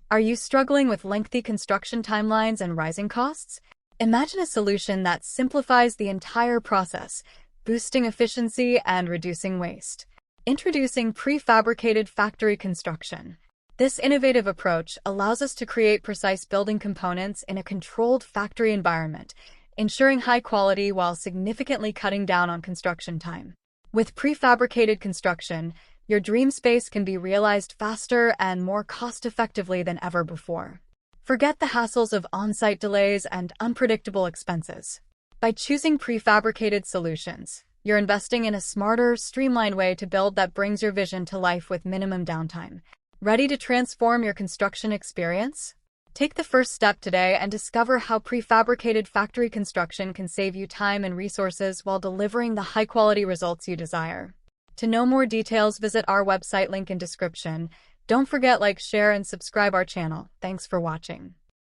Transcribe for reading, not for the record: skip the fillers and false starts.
Are you struggling with lengthy construction timelines and rising costs? Imagine a solution that simplifies the entire process, boosting efficiency and reducing waste. Introducing prefabricated factory construction. This innovative approach allows us to create precise building components in a controlled factory environment, ensuring high quality while significantly cutting down on construction time. With prefabricated construction, your dream space can be realized faster and more cost-effectively than ever before. Forget the hassles of on-site delays and unpredictable expenses. By choosing prefabricated solutions, you're investing in a smarter, streamlined way to build that brings your vision to life with minimum downtime. Ready to transform your construction experience? Take the first step today and discover how prefabricated factory construction can save you time and resources while delivering the high-quality results you desire. To know more details, visit our website link in description. Don't forget like, share, and subscribe our channel. Thanks for watching.